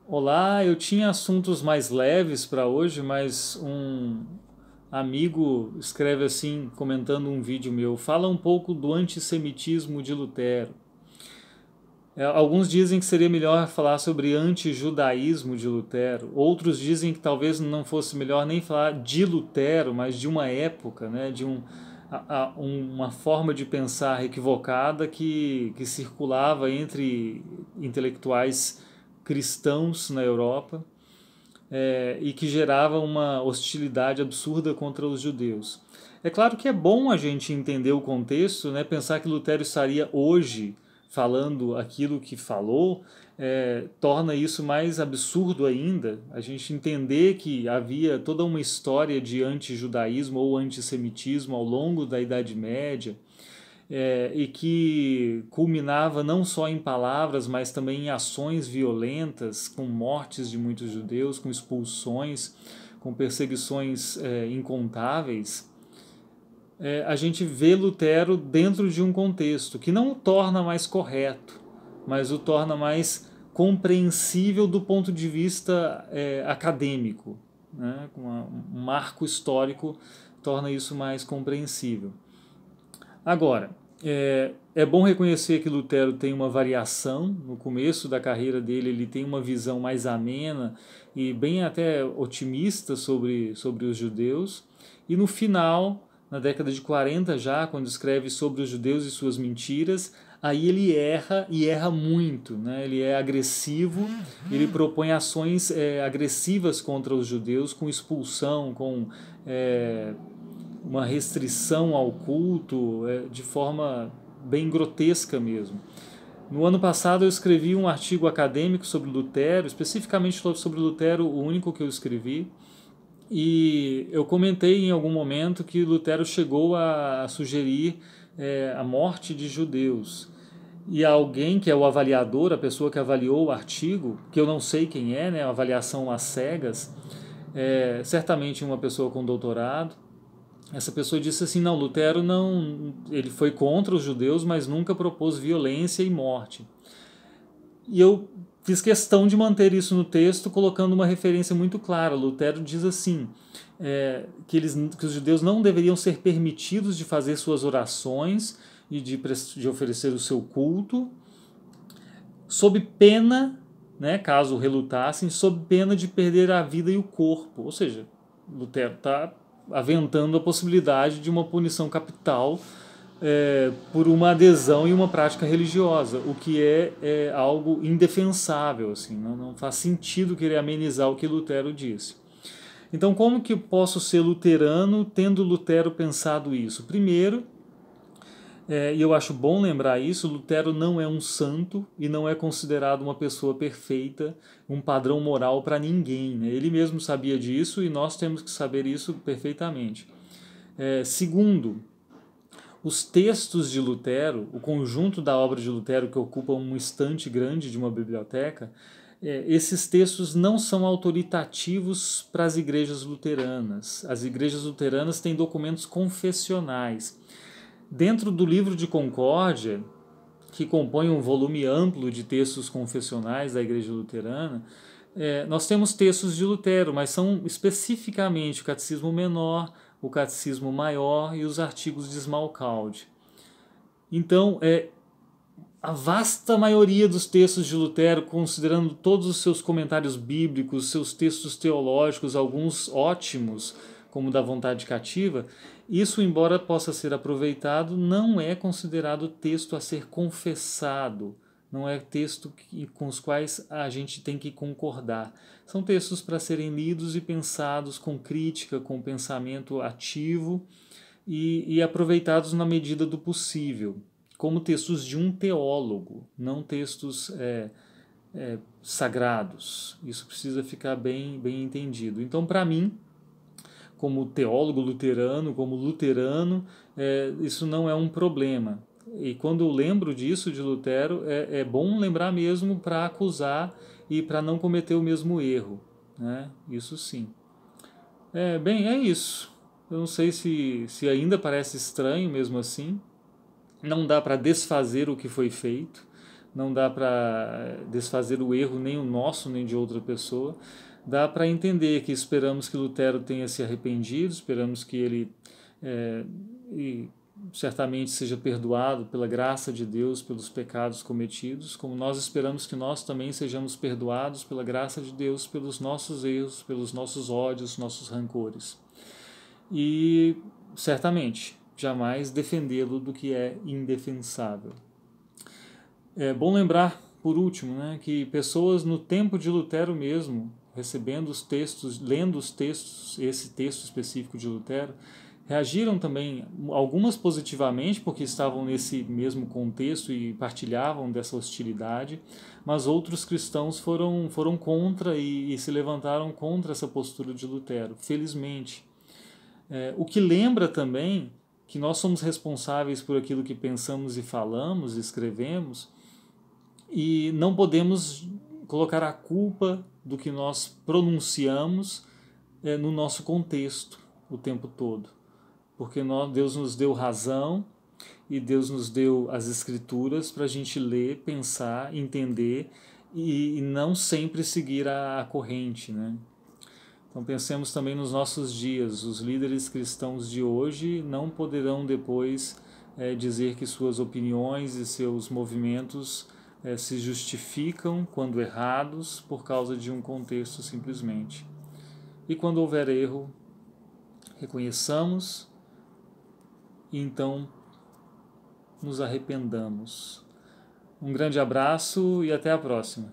Olá, eu tinha assuntos mais leves para hoje, mas um amigo escreve assim, comentando um vídeo meu, fala um pouco do antissemitismo de Lutero. Alguns dizem que seria melhor falar sobre antijudaísmo de Lutero. Outros dizem que talvez não fosse melhor nem falar de Lutero, mas de uma época, né, de uma forma de pensar equivocada que circulava entre intelectuais cristãos na Europa, e que gerava uma hostilidade absurda contra os judeus. É claro que é bom a gente entender o contexto, né, pensar que Lutero estaria hoje falando aquilo que falou, torna isso mais absurdo ainda. A gente entender que havia toda uma história de antijudaísmo ou antissemitismo ao longo da Idade Média, e que culminava não só em palavras, mas também em ações violentas, com mortes de muitos judeus, com expulsões, com perseguições incontáveis. A gente vê Lutero dentro de um contexto que não o torna mais correto, mas o torna mais compreensível do ponto de vista acadêmico. Né? Um marco histórico torna isso mais compreensível. Agora, é bom reconhecer que Lutero tem uma variação. No começo da carreira dele, ele tem uma visão mais amena e bem até otimista sobre os judeus. E no final, na década de 40 já, quando escreve sobre os judeus e suas mentiras, aí ele erra e erra muito. Né? Ele é agressivo, ele propõe ações agressivas contra os judeus, com expulsão, com uma restrição ao culto, de forma bem grotesca mesmo. No ano passado eu escrevi um artigo acadêmico sobre Lutero, especificamente sobre Lutero, o único que eu escrevi, e eu comentei em algum momento que Lutero chegou a sugerir a morte de judeus. E alguém que é o avaliador, a pessoa que avaliou o artigo, que eu não sei quem é, né, a avaliação às cegas, certamente uma pessoa com doutorado, essa pessoa disse assim, não, Lutero não, ele foi contra os judeus, mas nunca propôs violência e morte. E eu fiz questão de manter isso no texto, colocando uma referência muito clara. Lutero diz assim, que os judeus não deveriam ser permitidos de fazer suas orações e de oferecer o seu culto, sob pena, né, caso relutassem, sob pena de perder a vida e o corpo. Ou seja, Lutero está aventando a possibilidade de uma punição capital por uma adesão e uma prática religiosa, o que é algo indefensável, assim, não faz sentido querer amenizar o que Lutero disse. Então, como que eu posso ser luterano tendo Lutero pensado isso? Primeiro, e eu acho bom lembrar isso, Lutero não é um santo e não é considerado uma pessoa perfeita, um padrão moral para ninguém. Né? Ele mesmo sabia disso e nós temos que saber isso perfeitamente. Segundo, os textos de Lutero, o conjunto da obra de Lutero que ocupa um estante grande de uma biblioteca, esses textos não são autoritativos para as igrejas luteranas. As igrejas luteranas têm documentos confessionais. Dentro do livro de Concórdia, que compõe um volume amplo de textos confessionais da Igreja Luterana, nós temos textos de Lutero, mas são especificamente o Catecismo Menor, o Catecismo Maior e os artigos de Smalcald. Então, a vasta maioria dos textos de Lutero, considerando todos os seus comentários bíblicos, seus textos teológicos, alguns ótimos, como da vontade cativa, isso, embora possa ser aproveitado, não é considerado texto a ser confessado, não é texto com os quais a gente tem que concordar. São textos para serem lidos e pensados com crítica, com pensamento ativo e aproveitados na medida do possível, como textos de um teólogo, não textos sagrados. Isso precisa ficar bem entendido. Então, para mim, como teólogo luterano, como luterano, isso não é um problema. E quando eu lembro disso de Lutero, é bom lembrar mesmo para acusar e para não cometer o mesmo erro. Né? Isso sim. Bem, é isso. Eu não sei se ainda parece estranho mesmo assim. Não dá para desfazer o que foi feito, não dá para desfazer o erro nem o nosso, nem de outra pessoa. Dá para entender que esperamos que Lutero tenha se arrependido, esperamos que ele e certamente seja perdoado pela graça de Deus pelos pecados cometidos, como nós esperamos que nós também sejamos perdoados pela graça de Deus pelos nossos erros, pelos nossos ódios, nossos rancores. E certamente jamais defendê-lo do que é indefensável. É bom lembrar, por último, né, que pessoas no tempo de Lutero mesmo, recebendo os textos, lendo os textos, esse texto específico de Lutero, reagiram também, algumas positivamente, porque estavam nesse mesmo contexto e partilhavam dessa hostilidade, mas outros cristãos foram contra e se levantaram contra essa postura de Lutero, felizmente. O que lembra também que nós somos responsáveis por aquilo que pensamos e falamos, escrevemos, e não podemos colocar a culpa do que nós pronunciamos no nosso contexto o tempo todo. Porque Deus nos deu razão e Deus nos deu as escrituras para a gente ler, pensar, entender e não sempre seguir a corrente, né? Então pensemos também nos nossos dias. Os líderes cristãos de hoje não poderão depois dizer que suas opiniões e seus movimentos se justificam quando errados por causa de um contexto simplesmente. E quando houver erro, reconheçamos e então nos arrependamos. Um grande abraço e até a próxima.